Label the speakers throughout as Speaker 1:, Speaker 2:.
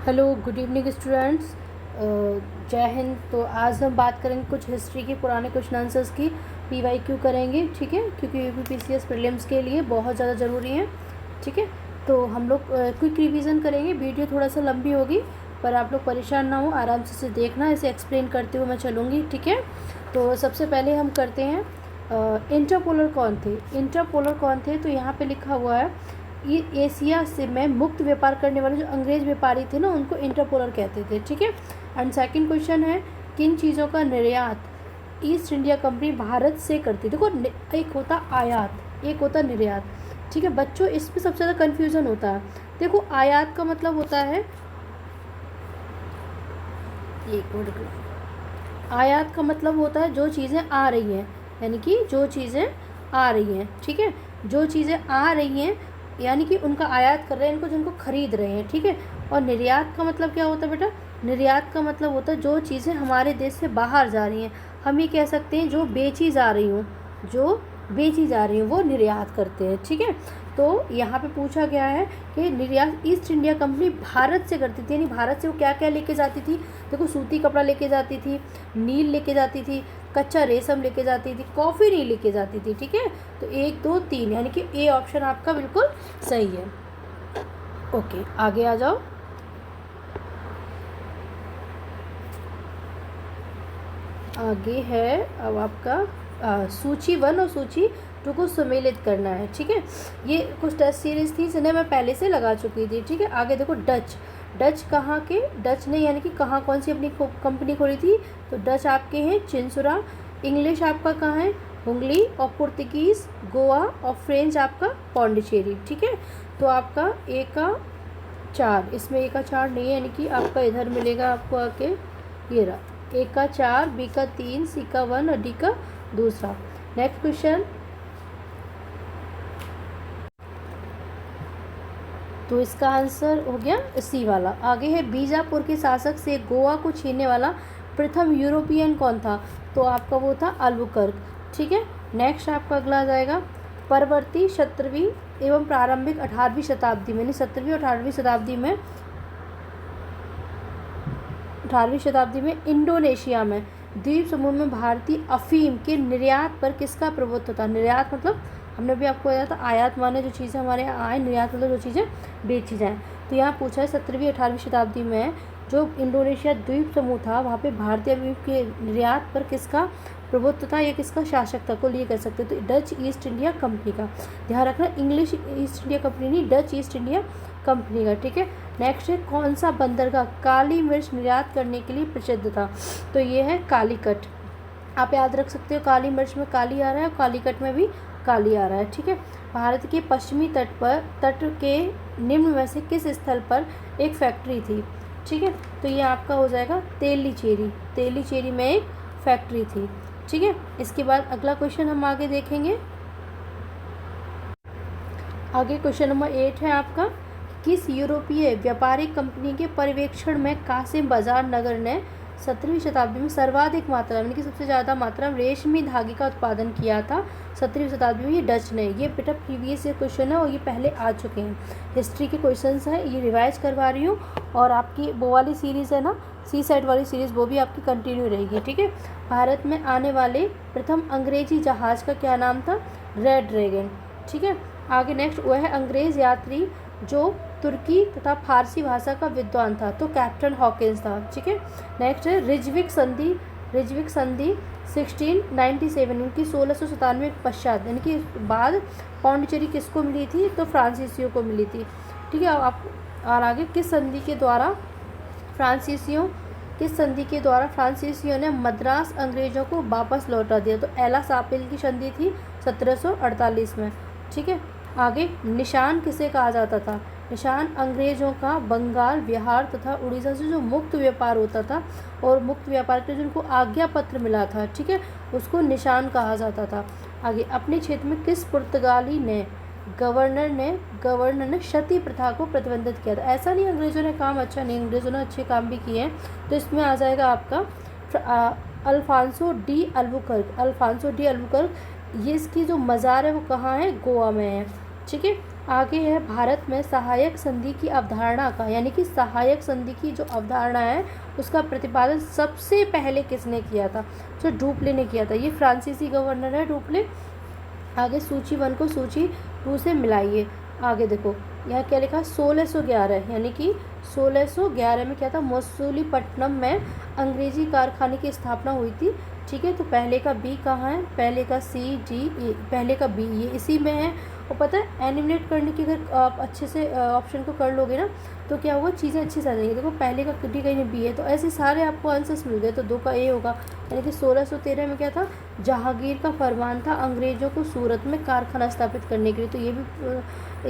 Speaker 1: Hello, good evening students. जय हिंद। तो आज हम बात करेंगे कुछ हिस्ट्री के पुराने क्वेश्चन आंसर्स की पीवाईक्यू करेंगे, ठीक है, क्योंकि यूपीपीसीएस प्रीलिम्स के लिए बहुत ज़्यादा ज़रूरी है, ठीक है। तो हम लोग क्विक रिवीजन करेंगे। वीडियो थोड़ा सा लंबी होगी, पर आप लोग परेशान ना हो, आराम से इसे देखना, इसे एक्सप्लेन करते हुए मैं चलूँगी, ठीक है। तो सबसे पहले हम करते हैं इंटरपोलर कौन थे। इंटरपोलर कौन थे, तो यहाँ पे लिखा हुआ है ये एशिया से में मुक्त व्यापार करने वाले जो अंग्रेज व्यापारी थे ना, उनको इंटरपोलर कहते थे, ठीक है। एंड सेकंड क्वेश्चन है, किन चीज़ों का निर्यात ईस्ट इंडिया कंपनी भारत से करती। देखो, एक होता आयात, एक होता निर्यात, ठीक है बच्चों। इसमें सबसे ज़्यादा कन्फ्यूज़न होता है। देखो, आयात का मतलब होता है, एक मिनट, आयात का मतलब होता है जो चीज़ें आ रही हैं, यानी कि जो चीज़ें आ रही हैं, ठीक है, जो चीज़ें आ रही हैं यानी कि उनका आयात कर रहे हैं, इनको जिनको खरीद रहे हैं, ठीक है। और निर्यात का मतलब क्या होता है बेटा? निर्यात का मतलब होता है जो चीज़ें हमारे देश से बाहर जा रही हैं, हम ये कह सकते हैं जो बेची जा रही हूँ, जो बेची जा रही हूँ वो निर्यात करते हैं, ठीक है। तो यहाँ पे पूछा गया है कि निर्यात ईस्ट इंडिया कंपनी भारत से करती थी, यानी भारत से वो क्या क्या लेके जाती थी। देखो, सूती कपड़ा लेके जाती थी, नील लेके जाती थी, कच्चा रेशम लेके जाती थी, कॉफ़ी नहीं लेके जाती थी, ठीक है। तो 1 2 3 यानी कि ए ऑप्शन आपका बिल्कुल सही है। ओके, आगे आ जाओ। आगे है अब आपका सूची 1 और सूची 2 को सम्मिलित करना है, ठीक है। ये कुछ टेस्ट सीरीज थी जिन्हें मैं पहले से लगा चुकी थी, ठीक है। आगे देखो, डच, डच कहाँ के, डच ने यानी कि कहाँ कौन सी अपनी कंपनी खोली थी, तो डच आपके हैं चिंसुरा। इंग्लिश आपका कहाँ है, हुंगली। और पुर्तगीज़ गोवा। और फ्रेंच आपका पौंडीचेरी, ठीक है। तो आपका ए का 4, इसमें ए का 4 नहीं है, यानी कि आपका इधर मिलेगा आपको आके, ये रहा, ए का 4, बी का 3, सी का 1 और डी का दूसरा। नेक्स्ट क्वेश्चन, तो इसका आंसर हो गया सी वाला। आगे है, बीजापुर के शासक से गोवा को छीनने वाला प्रथम यूरोपियन कौन था, तो आपका वो था अल्बुकर्क, ठीक है। नेक्स्ट आपका अगला आ जाएगा, परवर्ती 17वीं एवं प्रारंभिक 18वीं शताब्दी में, यानी 17वीं और 18वीं शताब्दी में इंडोनेशिया में द्वीप समूह में भारतीय अफीम के निर्यात पर किसका प्रभुत्व था। निर्यात मतलब हमने भी आपको बताया था, आयात माने जो चीज़ें हमारे यहाँ आए, निर्यात मतलब जो चीज़ें बेची जाएँ। तो यहाँ पूछा है 17वीं 18वीं शताब्दी में जो इंडोनेशिया द्वीप समूह था, वहाँ पे भारतीय अफीम के निर्यात पर किसका प्रभुत्व था या किसका शासक था, को ये कह सकते हैं। तो डच ईस्ट इंडिया कंपनी का, ध्यान रखना, इंग्लिश ईस्ट इंडिया कंपनी नहीं, डच ईस्ट इंडिया कंपनी का, ठीक है। नेक्स्ट है, कौन सा बंदरगाह काली मिर्च निर्यात करने के लिए प्रसिद्ध था, तो ये है कालीकट। आप याद रख सकते हो, काली मिर्च में काली आ रहा है और कालीकट में भी काली आ रहा है, ठीक है। भारत के पश्चिमी तट के निम्न में से किस स्थल पर एक फैक्ट्री थी, ठीक है। तो ये आपका हो जाएगा तेलीचेरी, तेलीचेरी में एक फैक्ट्री थी, ठीक है। इसके बाद अगला क्वेश्चन हम आगे देखेंगे। आगे क्वेश्चन नंबर 8 है आपका, किस यूरोपीय व्यापारिक कंपनी के पर्यवेक्षण में कासिम बाजार नगर ने 17वीं शताब्दी में सर्वाधिक मात्रा, यानी कि सबसे ज़्यादा मात्रा रेशमी धागे का उत्पादन किया था 17वीं शताब्दी में, ये डच ने। ये बेटा प्रीवियस ईयर क्वेश्चन है और ये पहले आ चुके हैं, हिस्ट्री के क्वेश्चंस हैं, ये रिवाइज करवा रही हूँ। और आपकी वो वाली सीरीज़ है ना, सी सेट वाली सीरीज़, वो भी आपकी कंटिन्यू रहेगी, ठीक है। भारत में आने वाले प्रथम अंग्रेजी जहाज़ का क्या नाम था, रेड ड्रैगन, ठीक है। आगे नेक्स्ट, वह है अंग्रेज़ यात्री जो तुर्की तथा फारसी भाषा का विद्वान था, तो कैप्टन हॉकिंस था, ठीक है। नेक्स्ट है रिजविक संधि, रिजविक संधि 1697, इनकी 1697 के पश्चात, यानी कि बाद पौंडीचेरी किसको मिली थी, तो फ्रांसीसियों को मिली थी, ठीक है। आप और आगे, किस संधि के द्वारा फ्रांसीसियों ने मद्रास अंग्रेजों को वापस लौटा दिया, तो एला सापिल की संधि थी 1748 में, ठीक है। आगे, निशान किसे कहा जाता था, निशान अंग्रेजों का बंगाल, बिहार तथा उड़ीसा से जो मुक्त व्यापार होता था और मुक्त व्यापार के जिनको आज्ञा पत्र मिला था, ठीक है, उसको निशान कहा जाता था। आगे, अपने क्षेत्र में किस पुर्तगाली ने गवर्नर ने सती प्रथा को प्रतिबंधित किया था। ऐसा नहीं अंग्रेजों ने काम अच्छा नहीं, अंग्रेजों ने अच्छे काम भी किए हैं। तो इसमें आ जाएगा आपका Alfonso de Albuquerque, Alfonso de Albuquerque. ये इसकी जो मज़ार है वो कहाँ है, गोवा में है, ठीक है। आगे है भारत में सहायक संधि की अवधारणा का, यानी कि सहायक संधि की जो अवधारणा है उसका प्रतिपादन सबसे पहले किसने किया था? जो डुप्ले ने किया था। ये फ्रांसीसी गवर्नर है डुप्ले। आगे सूची 1 को सूची 2 से मिलाइए। आगे देखो यहाँ क्या लिखा, 1611, यानी कि 1611 में क्या था, मसूलीपट्टनम में अंग्रेजी कारखाने की स्थापना हुई थी। ठीक है, तो पहले का बी कहाँ है, पहले का सी डी ई, पहले का बी ये इसी में है। और पता है एनिमेट करने की अगर आप अच्छे से ऑप्शन को कर लोगे ना तो क्या होगा, चीज़ें अच्छी से आ जाएंगी। देखो पहले का डी कहीं बी है, तो ऐसे सारे आपको आंसर्स मिल गए। तो 2 का ए होगा, यानी कि 1613 में क्या था, जहांगीर का फरमान था अंग्रेज़ों को सूरत में कारखाना स्थापित करने के लिए। तो ये भी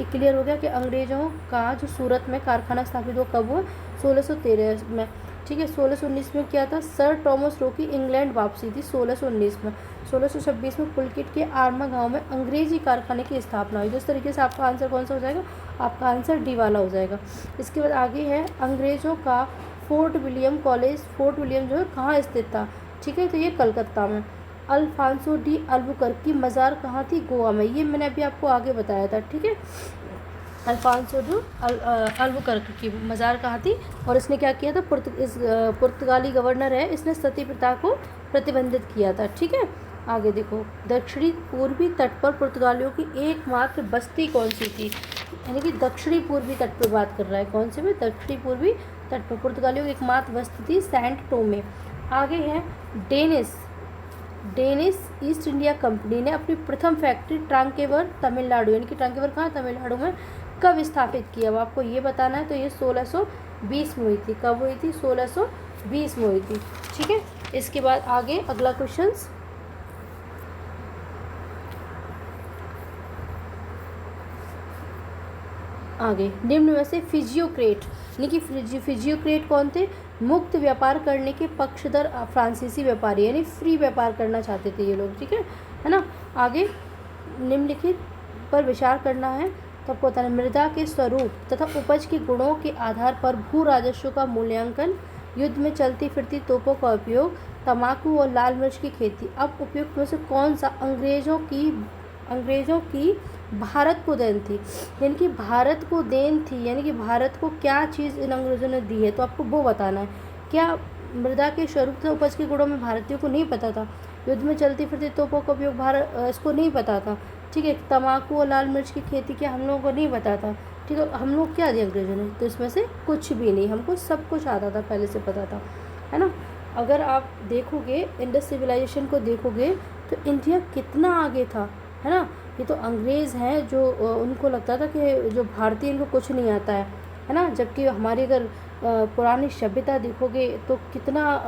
Speaker 1: क्लियर हो गया कि अंग्रेज़ों का जो सूरत में कारखाना स्थापित हुआ कब हुआ, 1613 में। ठीक है, 1619 में क्या था, सर टॉमस रो की इंग्लैंड वापसी थी 1619 में। 1626 में पुलकिट के आर्मा गांव में अंग्रेजी कारखाने की स्थापना हुई। तो इस तरीके से आपका आंसर कौन सा हो जाएगा, आपका आंसर डी वाला हो जाएगा। इसके बाद आगे है अंग्रेज़ों का fort William college, fort William जो है कहाँ स्थित था? ठीक है, तो ये कलकत्ता में। अल्फांसो डी अल्बुकर्क की मज़ार कहाँ थी? गोवा में। ये मैंने अभी आपको आगे बताया था। ठीक है, अल्फांसो डी अल्बुकर्क की मज़ार कहाँ थी? और इसने क्या किया था, पुर्तगाली गवर्नर है, इसने सती प्रथा को प्रतिबंधित किया था। ठीक है, आगे देखो दक्षिणी पूर्वी तट पर पुर्तगालियों की एकमात्र बस्ती कौन सी थी? यानी कि दक्षिणी पूर्वी तट पर बात कर रहा है, कौन से में, दक्षिणी पूर्वी तट पर पुर्तगालियों की एकमात्र बस्ती थी सेंट टोमे। आगे है डेनिश ईस्ट इंडिया कंपनी ने अपनी प्रथम फैक्ट्री ट्रांकेवर तमिलनाडु, यानी कि ट्रांकेवर कहाँ, तमिलनाडु में, कब स्थापित किया? अब आपको ये बताना है। तो ये 1620 में हुई थी। कब हुई थी? 1620 में हुई थी। ठीक है, इसके बाद आगे अगला क्वेश्चन, आगे निम्न में से फिजियोक्रेट, यानी कि फिजियोक्रेट कौन थे? मुक्त व्यापार करने के पक्षधर फ्रांसीसी व्यापारी, यानी फ्री व्यापार करना चाहते थे ये लोग। ठीक है ना। आगे निम्नलिखित पर विचार करना है। तो आपको बताना, मृदा के स्वरूप तथा उपज के गुणों के आधार पर भू राजस्व का मूल्यांकन, युद्ध में चलती फिरती तोपों का उपयोग, तंबाकू और लाल मिर्च की खेती। अब उपयुक्त में से कौन सा अंग्रेज़ों की भारत को देन थी? यानी कि भारत को देन थी, यानी कि भारत को क्या चीज़ इन अंग्रेज़ों ने दी है, तो आपको वो बताना है। क्या मृदा के स्वरूप तथा उपज के गुणों में भारतीयों को नहीं पता था? युद्ध में चलती फिरती तोपों का उपयोग भारत इसको नहीं पता था। ठीक है, तंबाकू और लाल मिर्च की खेती क्या हम लोगों को नहीं पता था? ठीक है, हम लोग क्या दिया अंग्रेज़ों ने? तो इसमें से कुछ भी नहीं, हमको सब कुछ आता था, पहले से पता था, है ना। अगर आप देखोगे इंडस सिविलाइजेशन को देखोगे तो इंडिया कितना आगे था, है ना। ये तो अंग्रेज़ हैं जो उनको लगता था कि जो भारतीय इनको कुछ नहीं आता है ना। जबकि हमारी अगर पुरानी सभ्यता देखोगे तो कितना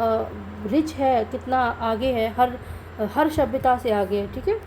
Speaker 1: रिच है, कितना आगे है, हर सभ्यता से आगे है। ठीक है,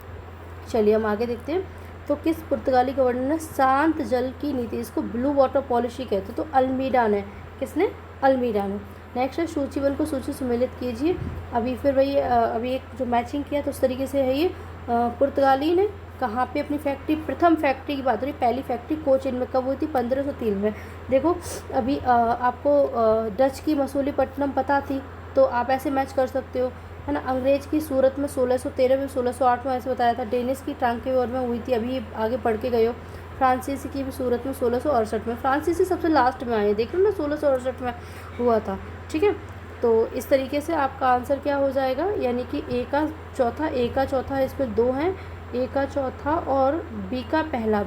Speaker 1: चलिए हम आगे देखते हैं। तो किस पुर्तगाली गवर्नर ने शांत जल की नीति, इसको ब्लू वाटर पॉलिसी कहते हैं, तो अल्मीडा ने। किसने? अल्मीडा ने। नेक्स्ट है सूची 1 को सूची सम्मिलित कीजिए। अभी फिर वही अभी एक जो मैचिंग किया तो उस तरीके से है ये। पुर्तगाली ने कहाँ पे अपनी फैक्ट्री, प्रथम फैक्ट्री की बात हो रही, पहली फैक्ट्री कोचीन में कब हुई थी? 1503 में। देखो अभी आपको डच की मसूलीपट्टनम पता थी तो आप ऐसे मैच कर सकते हो, है ना। अंग्रेज़ की सूरत में 1613 में, 1608 में ऐसे बताया था। डेनिश की ट्रांकेवर में हुई थी, अभी आगे पढ़ के गए हो। फ्रांसीसी की भी सूरत में 1668 में। फ्रांसीसी सबसे लास्ट में आए, देख लो ना, 1668 में हुआ था। ठीक है, तो इस तरीके से आपका आंसर क्या हो जाएगा, यानी कि ए का चौथा इसमें 2 हैं, ए का चौथा और बी का पहला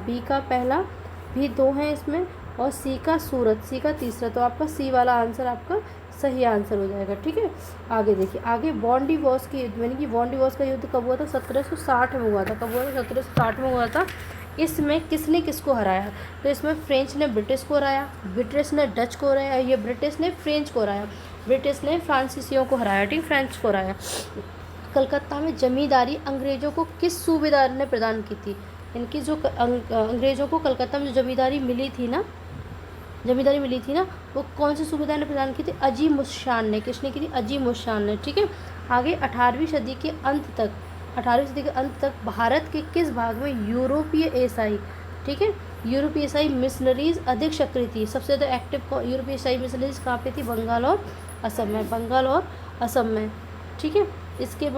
Speaker 1: भी 2 हैं इसमें, और सी का सूरत, सी का तीसरा। तो आपका सी वाला आंसर आपका सही आंसर हो जाएगा। ठीक है, आगे देखिए, आगे बॉन्डिवॉस की युद्ध, यानी कि बॉन्डिवॉस का युद्ध कब हुआ था? 1760 में हुआ था। कब हुआ था? 1760 में हुआ था। इसमें किसने किसको हराया? तो इसमें फ्रेंच ने ब्रिटिश को हराया, ब्रिटिश ने डच को हराया, ये ब्रिटिश ने फ्रेंच को हराया, ब्रिटिश ने फ्रांसीसियों को हराया, ठीक, फ्रेंच को हराया। कलकत्ता में जमींदारी अंग्रेज़ों को किस सूबेदार ने प्रदान की थी? इनकी जो अंग्रेज़ों को कलकत्ता में जो जमींदारी मिली थी ना, वो कौन से सूबेदार ने प्रदान की थी? अजीम उस शान ने। किसने की थी? अजीम उस शान ने। ठीक है, आगे 18वीं सदी के अंत तक भारत के किस भाग में यूरोपीय ईसाई, ठीक है, यूरोपीय ईसाई मिशनरीज अधिक सक्रिय थी? सबसे ज़्यादा एक्टिव यूरोपीय ईसाई मिशनरीज कहाँ पे थी? बंगाल और असम में। ठीक है, इसके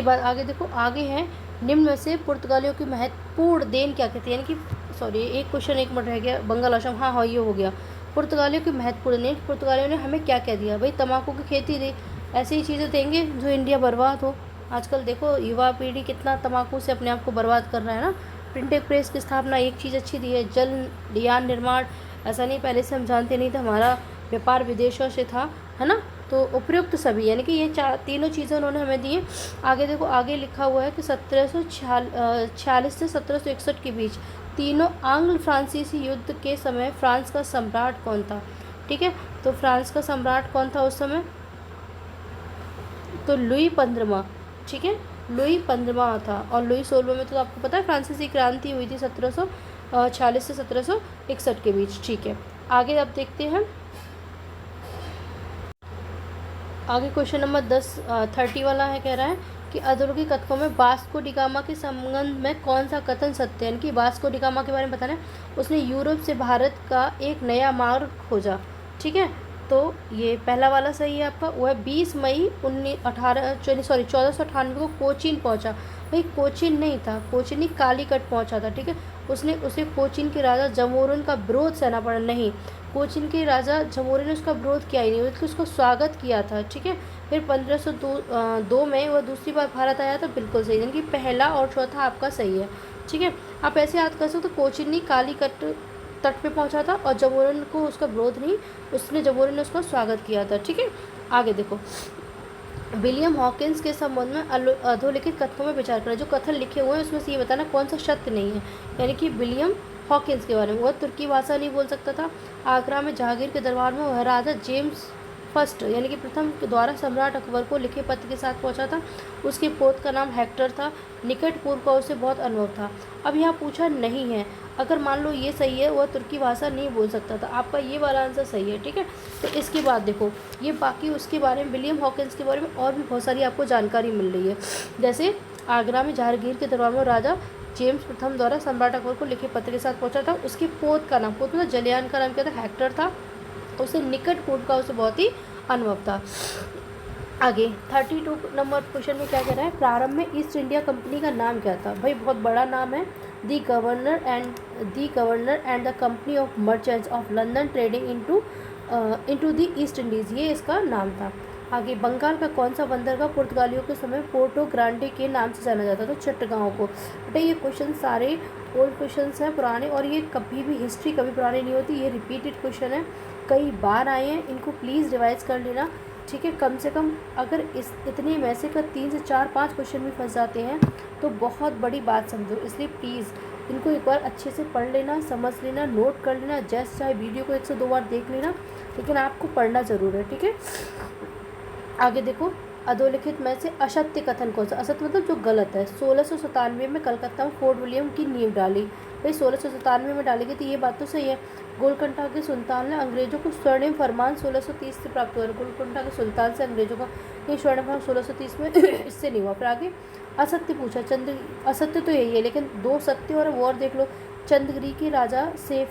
Speaker 1: बाद आगे देखो, आगे है निम्न में से पुर्तगालियों की महत्वपूर्ण देन क्या कहती है, यानी कि सॉरी एक क्वेश्चन एक मिनट रह गया, बंगाल आसाम, हाँ हाँ ये हो गया। पुर्तगालियों की महत्वपूर्ण देन, पुर्तगालियों ने हमें क्या क्या दिया भाई, तम्बाकू की खेती दी, ऐसी ही चीज़ें देंगे जो इंडिया बर्बाद हो। आजकल देखो युवा पीढ़ी कितना तम्बाकू से अपने आप को बर्बाद कर रहा है ना। प्रिंटिंग प्रेस की स्थापना एक चीज़ अच्छी दी है, जल यान निर्माण, ऐसा नहीं पहले से हम जानते नहीं थे, हमारा व्यापार विदेशों से था, है ना। तो उपयुक्त सभी, यानी कि ये तीनों चीज़ें उन्होंने हमें दी हैं। आगे देखो, आगे लिखा हुआ है कि 1746 से 1761 के बीच तीनों आंग्ल फ्रांसीसी युद्ध के समय फ्रांस का सम्राट कौन था। ठीक है, तो फ्रांस का सम्राट कौन था उस समय, तो लुई 15वां। ठीक है, लुई 15वां था। और लुई 16वां में तो आपको पता है फ्रांसीसी क्रांति हुई थी 1746 से 1761 के बीच। ठीक है, आगे अब देखते हैं, आगे क्वेश्चन नंबर 30 वाला है, कह रहा है कि अधोलोकी कथकों में वास्को डी गामा के संबंध में कौन सा कथन सत्य है, यानी कि वास्को डी गामा के बारे में बताना है। उसने यूरोप से भारत का एक नया मार्ग खोजा। ठीक है, तो ये पहला वाला सही है आपका। वह 20 मई 1498 को कोचीन पहुंचा। भाई कोचीन नहीं था, कोचीन नहीं कालीकट पहुंचा था। ठीक है, उसे कोचीन के राजा जमोरिन का विरोध सहना पड़ा, नहीं, कोचीन के राजा जमोरिन ने उसका विरोध किया ही नहीं, बल्कि उसको स्वागत किया था। ठीक है, फिर 1502 में वह दूसरी बार भारत आया था, बिल्कुल सही, यानी कि पहला और चौथा आपका सही है। ठीक है, आप ऐसे याद कर सकते हो, कोचीन नहीं कालीकट तट पे पहुंचा था और जमोरिन को उसका विरोध नहीं, जमोरिन ने उसका स्वागत किया था। ठीक है, आगे देखो, विलियम हॉकिंस के संबंध में अधोलिखित कथनों में विचार करना। जो कथन लिखे हुए हैं उसमें से ये बताना कौन सा सत्य नहीं है, यानी कि विलियम हॉकिंस के बारे में। वह तुर्की भाषा नहीं बोल सकता था। आगरा में जहांगीर के दरबार में वह राजा जेम्स फर्स्ट यानी कि प्रथम के द्वारा सम्राट अकबर को लिखे पत्र के साथ पहुंचा था। उसके पोत का नाम हेक्टर था। निकट पूर्व का उसे बहुत अनुभव था। अब यहाँ पूछा नहीं है, अगर मान लो ये सही है, वह तुर्की भाषा नहीं बोल सकता था, आपका ये वाला आंसर सही है। ठीक है, तो इसके बाद देखो, ये बाकी उसके बारे में, विलियम हॉकिंस के बारे में और भी बहुत सारी आपको जानकारी मिल रही है। जैसे आगरा में जहांगीर के दरबार में राजा जेम्स प्रथम द्वारा सम्राट अकबर को लिखे पत्र के साथ पहुंचा था। उसके पोत का नाम, पोत मतलब जलियान का नाम क्या था, हेक्टर था। उसे निकट पूर्व का उसे बहुत ही अनुभव था। आगे 32 नंबर क्वेश्चन में क्या कह रहा है, प्रारंभ में ईस्ट इंडिया कंपनी का नाम क्या था। भाई बहुत बड़ा नाम है, the governor and the company of merchants of London trading into the East Indies, ये इसका नाम था। आगे, बंगाल का कौन सा बंदरगाह पुर्तगालियों के समय पोर्टो ग्रांडे के नाम से जाना जाता था, चट्टगांव को। बेटा ये क्वेश्चन सारे ओल्ड क्वेश्चन हैं, पुराने, और ये कभी भी हिस्ट्री कभी पुरानी नहीं होती, ये रिपीटेड क्वेश्चन है, कई बार आए हैं, इनको प्लीज़ रिवाइज कर लेना। ठीक है, कम से कम अगर इतने में से 3 से 4-5 क्वेश्चन भी फंस जाते हैं तो बहुत बड़ी बात समझो, इसलिए प्लीज़ इनको एक बार अच्छे से पढ़ लेना, समझ लेना, नोट कर लेना, जैसे चाहे वीडियो को 1 से 2 बार देख लेना, लेकिन आपको पढ़ना ज़रूर है। ठीक है, आगे देखो, अधोलिखित में से असत्य कथन कौन सा, असत्य मतलब जो गलत है। 1697 में कलकत्ता में फोर्ट विलियम की नींव डाली। भाई 1697 में डाली गई थी, ये बात तो सही है। गोलकुंडा के सुल्तान ने अंग्रेजों को स्वर्णिम फरमान 1630 से प्राप्त हुआ। गोलकुंडा के सुल्तान से अंग्रेजों का ये स्वर्णिम फरमान 1630 में इससे नहीं हुआ। फिर आगे असत्य पूछा, असत्य तो यही है, लेकिन 2 सत्य और वो और देख लो। चंद्रगिरी के राजा से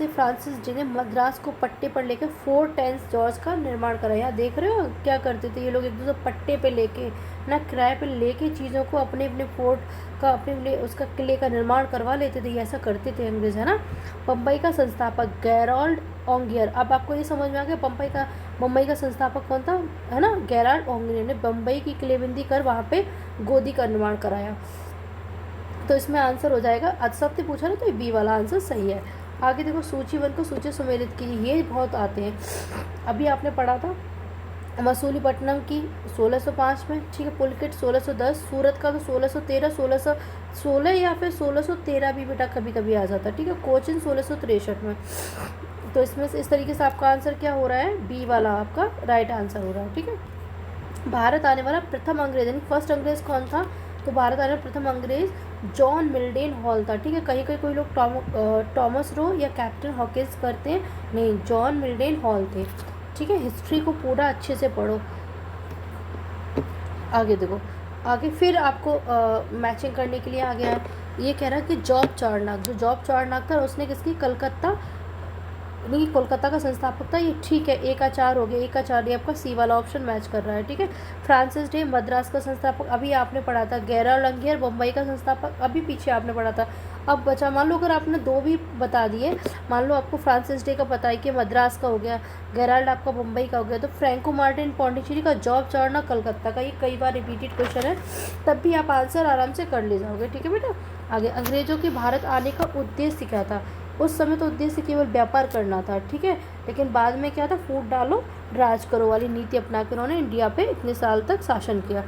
Speaker 1: फ्रांसिस डे ने मद्रास को पट्टे पर लेकर फोर्ट सेंट जॉर्ज का निर्माण कराया। देख रहे हो क्या करते थे ये लोग, एक दूसरे पट्टे पे लेके ना किराए पे लेके चीज़ों को अपने फोर्ट का अपने उसका किले का निर्माण करवा लेते थे, ऐसा करते थे अंग्रेज, है ना। बम्बई का संस्थापक गेराल्ड ओंगियर। अब आपको ये समझ में आ गया मुंबई का संस्थापक कौन था, है ना, गेराल्ड ओंगियर ने बम्बई की किलेबंदी कर वहाँ पे गोदी का निर्माण कराया। तो इसमें आंसर हो जाएगा, असत्य पूछा ना, तो ये बी वाला आंसर सही है। आगे देखो, सूचीबद्ध को सूची सुमेलित कीजिए, ये बहुत आते हैं। अभी आपने पढ़ा था मसूलीपट्टनम की 1605 में, ठीक है, पुलकित 1610, सूरत का तो 1613, 1616 या फिर 1613 भी बेटा कभी कभी आ जाता है। ठीक है, कोचिन 1663 में। तो इसमें से इस तरीके से आपका आंसर क्या हो रहा है, बी वाला आपका राइट आंसर हो रहा है। ठीक है, भारत आने वाला प्रथम अंग्रेज यानी फर्स्ट अंग्रेज कौन था, तो भारत आने वाला प्रथम अंग्रेज जॉन मिल्डेन हॉल था। ठीक है, कहीं कहीं कोई लोग टॉमस रो या कैप्टन हॉकिंस करते हैं, नहीं, जॉन मिल्डेन हॉल थे। ठीक है, हिस्ट्री को पूरा अच्छे से पढ़ो। आगे देखो, आगे फिर आपको मैचिंग करने के लिए आ गया है। ये कह रहा है कि जॉब चार्नाक, जो जॉब चार्नाक था उसने किसकी, कलकत्ता नहीं, कोलकाता का संस्थापक था ये, ठीक है। ए का 4 हो गया, ए का 4, ये आपका सी वाला ऑप्शन मैच कर रहा है, ठीक है। फ्रांसिस डे मद्रास का संस्थापक अभी आपने पढ़ा था। गेराल्ड लंगियर बम्बई का संस्थापक अभी पीछे आपने पढ़ा था। अब बचा, मान लो अगर आपने 2 भी बता दिए, मान लो आपको फ्रांसिस डे का पता है कि मद्रास का हो गया, गेराल्ड आपका मुंबई का हो गया, तो फ्रैंको मार्टिन पौंडीचेरी का, जॉब चार्ना कलकत्ता का। ये कई बार रिपीटेड क्वेश्चन है, तब भी आप आंसर आराम से कर ले जाओगे, ठीक है बेटा। आगे, अंग्रेजों के भारत आने का उद्देश्य क्या था? उस समय तो उद्देश्य केवल व्यापार करना था, ठीक है, लेकिन बाद में क्या था, फूट डालो राज करो वाली नीति अपना के उन्होंने इंडिया पे इतने साल तक शासन किया।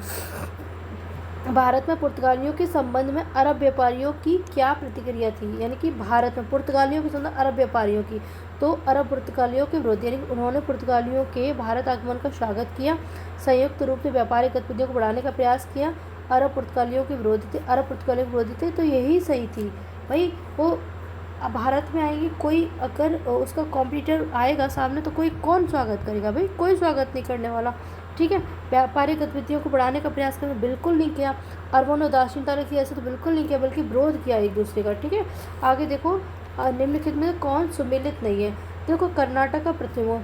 Speaker 1: भारत में पुर्तगालियों के संबंध में अरब व्यापारियों की क्या प्रतिक्रिया थी? यानी कि भारत में पुर्तगालियों के संबंध अरब व्यापारियों की, तो अरब पुर्तगालियों के विरोध, यानी उन्होंने पुर्तगालियों के भारत आगमन का स्वागत किया, संयुक्त रूप से व्यापारिक गतिविधियों को बढ़ाने का प्रयास किया। अरब पुर्तगालियों के विरोधी थे, अरब पुर्तगालियों के विरोधी थे, तो यही सही थी भाई। वो भारत में आएंगे, कोई अगर उसका कॉम्पिटिटर आएगा सामने तो कोई कौन स्वागत करेगा भाई? कोई स्वागत नहीं करने वाला, ठीक है। व्यापारिक गतिविधियों को बढ़ाने का प्रयास करना बिल्कुल नहीं किया। अरबों ने उदासीनता रखी, ऐसे तो बिल्कुल नहीं किया, बल्कि विरोध किया एक दूसरे का, ठीक है। आगे देखो, निम्नलिखित में कौन सुमेलित नहीं है? देखो, कर्नाटक का प्रथम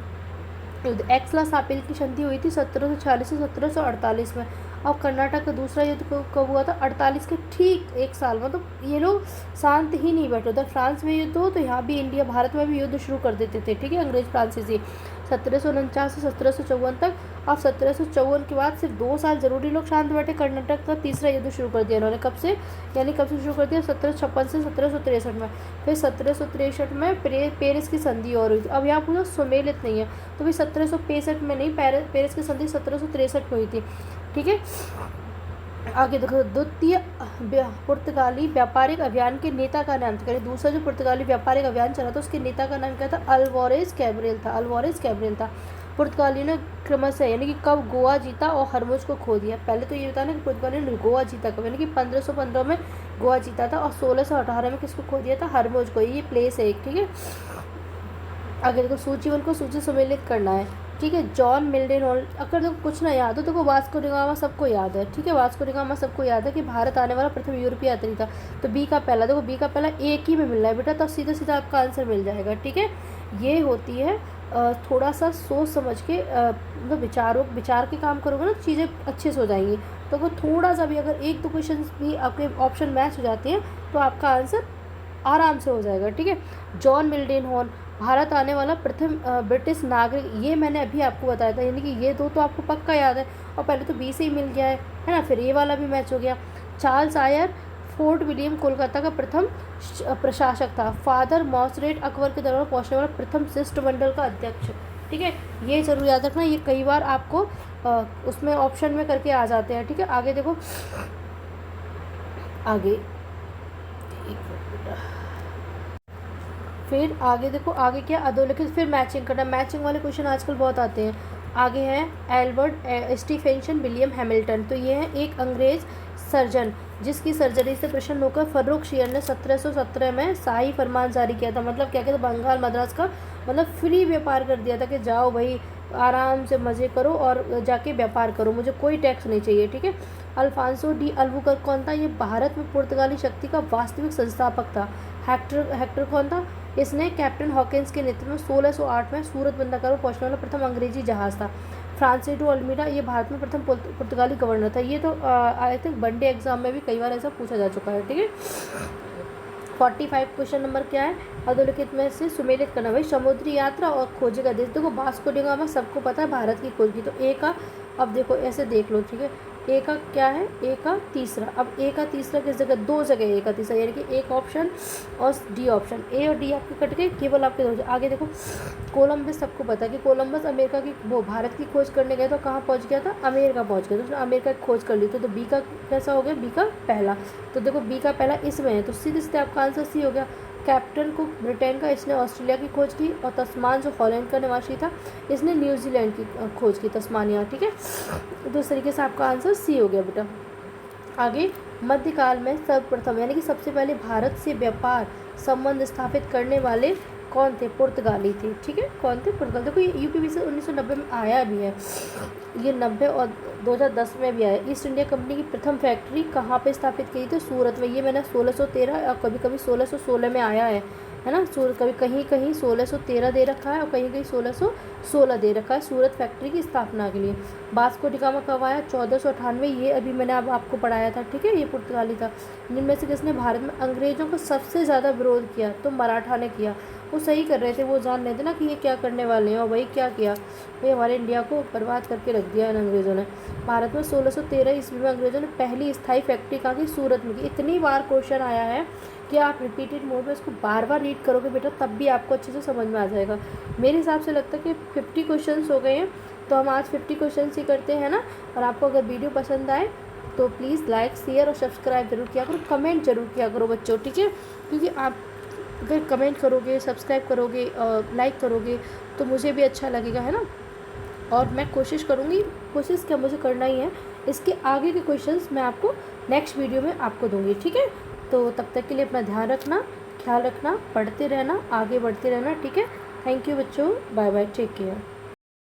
Speaker 1: युद्ध एक्सला सापिल की संधि हुई थी 1746 से 1748 में। अब कर्नाटक का दूसरा युद्ध कब हुआ था? 48 के ठीक 1 साल, मतलब ये लोग शांत ही नहीं बैठे। उधर फ्रांस में युद्ध हो तो यहाँ भी इंडिया भारत में भी युद्ध शुरू कर देते थे, ठीक है, अंग्रेज फ्रांसीसी। 1749 से 1754 तक। अब 1754 के बाद सिर्फ 2 साल जरूरी लोग शांत बैठे, कर्नाटक का तीसरा युद्ध शुरू कर दिया इन्होंने। कब से, यानी कब से शुरू कर दिया? 1756 से 1763 में। फिर 1763 में पेरिस की संधि और हुई थी। अब यहाँ पूरा सुमेलित नहीं है, तो भाई 1765 में नहीं, पेरिस की संधि 1763 में हुई थी, ठीक है। आगे देखो, द्वितीय पुर्तगाली व्यापारिक अभियान के नेता का नाम था। दूसरा जो पुर्तगाली व्यापारिक अभियान चला था उसके नेता का नाम क्या था? अल्वारेज कैब्रियल था, अल्वारेज कैब्रियल था। पुर्तगालियों ने क्रमशः, यानी कि कब गोवा जीता और हरमुज को खो दिया? पहले तो ये बताना कि पुर्तगालियों ने गोवा जीता कब, यानी कि 1515 में गोवा जीता था और 1618 में किसको खो दिया था? हरमुज को। ये प्लेस है एक, ठीक है। आगे देखो, सूचीवन को सूची सम्मिलित करना है, ठीक है। जॉन मिल्टन हॉल, अगर देखो कुछ ना याद हो, देखो वास्को डी गामा सबको याद है, ठीक है, वास्को डी गामा सबको याद है कि भारत आने वाला प्रथम यूरोपीय यात्री था। तो बी का पहला, देखो बी का पहला एक ही में मिल रहा है बेटा, तो सीधा सीधा आपका आंसर मिल जाएगा, ठीक है। ये होती है थोड़ा सा सोच समझ के, मतलब विचार के काम करोगे ना, चीज़ें अच्छे से हो जाएंगी। तो वो थोड़ा सा भी, अगर 1-2 क्वेश्चन भी आपके ऑप्शन मैच हो जाते हैं तो आपका आंसर आराम से हो जाएगा, ठीक है। जॉन मिल्टन हॉल, भारत आने वाला प्रथम ब्रिटिश नागरिक, ये मैंने अभी आपको बताया था, यानी कि ये 2 तो आपको पक्का याद है, और पहले तो बी से ही मिल गया है ना, फिर ये वाला भी मैच हो गया। Charles Eyre, Fort William Kolkata का प्रथम प्रशासक था। फादर मॉसरेट, अकबर के दरबार पहुंचने वाला प्रथम शिष्टमंडल का अध्यक्ष, ठीक है। ये जरूर याद रखना, ये कई बार आपको उसमें ऑप्शन में करके आ जाते हैं, ठीक है। आगे देखो, आगे फिर आगे देखो, आगे क्या, अधोलिखित, फिर मैचिंग करना। मैचिंग वाले क्वेश्चन आजकल बहुत आते हैं। आगे है एल्बर्ट स्टीफेंसन विलियम हैमिल्टन, तो ये है एक अंग्रेज सर्जन जिसकी सर्जरी से प्रसन्न होकर फर्रुखशियर ने 1717 में शाही फरमान जारी किया था। मतलब क्या कहते, बंगाल मद्रास का मतलब फ्री व्यापार कर दिया था कि जाओ भाई आराम से मज़े करो और जाके व्यापार करो, मुझे कोई टैक्स नहीं चाहिए, ठीक है। अल्फांसो डी अल्बुकर्क कौन था? ये भारत में पुर्तगाली शक्ति का वास्तविक संस्थापक था। हेक्टर कौन था? इसने कैप्टन हॉकिंस के नेतृत्व में 1608 में सूरत बंदरगाह में पहुंचने वाला प्रथम अंग्रेजी जहाज़ था। फ्रांसिसको अल्मीडा, ये भारत में प्रथम पुर्तगाली गवर्नर था। ये तो आई थिंक वनडे एग्जाम में भी कई बार ऐसा पूछा जा चुका है, ठीक है। 45 क्वेश्चन नंबर क्या है? अधोलिखित में से सुमेलित करना। भाई समुद्री यात्रा और खोजे का देश, देखो वास्को डी गामा सबको पता है भारत की खोज की, तो ए का, अब देखो ऐसे देख लो, ठीक है। ए का क्या है? ए का तीसरा। अब ए का तीसरा किस जगह? 2 जगह ए का तीसरा, यानी कि एक ऑप्शन और डी ऑप्शन, ए और डी आपके कट गए, केवल आपके 2। आगे देखो, कोलंबस सबको पता है कि कोलंबस अमेरिका की, वो भारत की खोज करने गए तो कहाँ पहुँच गया था? अमेरिका पहुँच गया, तो उसने अमेरिका की खोज कर ली। तो बी का कैसा हो गया? बी का पहला। तो देखो बी का पहला इसमें है, तो सीधे सीधे आपका आंसर सी हो गया। कैप्टन कुक ब्रिटेन का, इसने ऑस्ट्रेलिया की खोज की, और तस्मान जो हॉलैंड का निवासी था इसने न्यूजीलैंड की खोज की, तस्मानिया, ठीक है। तो इस तरीके से आपका आंसर सी हो गया बेटा। आगे, मध्यकाल में सर्वप्रथम, यानी कि सबसे पहले भारत से व्यापार संबंध स्थापित करने वाले कौन थे? पुर्तगाली थे, ठीक है। कौन थे? पुर्तगाल। देखो ये यूपीवीसी 1990 में आया भी है, ये 90 और 2010 में भी आया। ईस्ट इंडिया कंपनी की प्रथम फैक्ट्री कहाँ पे स्थापित की थी? सूरत में। ये मैंने 1613 और कभी कभी 1616 में आया है, है ना। कभी कहीं कहीं 1613 दे रखा है और कहीं कहीं 1616 दे रखा है सूरत फैक्ट्री की स्थापना के लिए। वास्को डी गामा कब आया? 1498। ये अभी मैंने अब आपको पढ़ाया था, ठीक है, ये पुर्तगाली था। जिनमें से किसने भारत में अंग्रेज़ों को सबसे ज़्यादा विरोध किया? तो मराठा ने किया। वो सही कर रहे थे, वो जान रहे थे ना कि ये क्या करने वाले हैं, और वही क्या किया, भाई हमारे इंडिया को बर्बाद करके रख दिया इन अंग्रेज़ों ने। भारत में 1613 ईस्वी में अंग्रेज़ों ने पहली स्थायी फैक्ट्री कहाँ की? सूरत में की। इतनी बार क्वेश्चन आया है कि आप रिपीटेड मोड में इसको बार बार रीड करोगे बेटा, तब भी आपको अच्छे से समझ में आ जाएगा। मेरे हिसाब से लगता है कि 50 क्वेश्चन हो गए हैं, तो हम आज 50 क्वेश्चन ही करते हैं ना। और आपको अगर वीडियो पसंद आए तो प्लीज़ लाइक, शेयर और सब्सक्राइब जरूर किया करो, कमेंट जरूर किया करो बच्चों, ठीक है। क्योंकि आप अगर कमेंट करोगे, सब्सक्राइब करोगे, लाइक करोगे तो मुझे भी अच्छा लगेगा, है ना। और मैं कोशिश करूँगी, कोशिश क्या मुझे करना ही है, इसके आगे के क्वेश्चंस मैं आपको नेक्स्ट वीडियो में आपको दूंगी, ठीक है। तो तब तक के लिए अपना ध्यान रखना, ख्याल रखना, पढ़ते रहना, आगे बढ़ते रहना, ठीक है। थैंक यू बच्चों, बाय बाय, टेक केयर।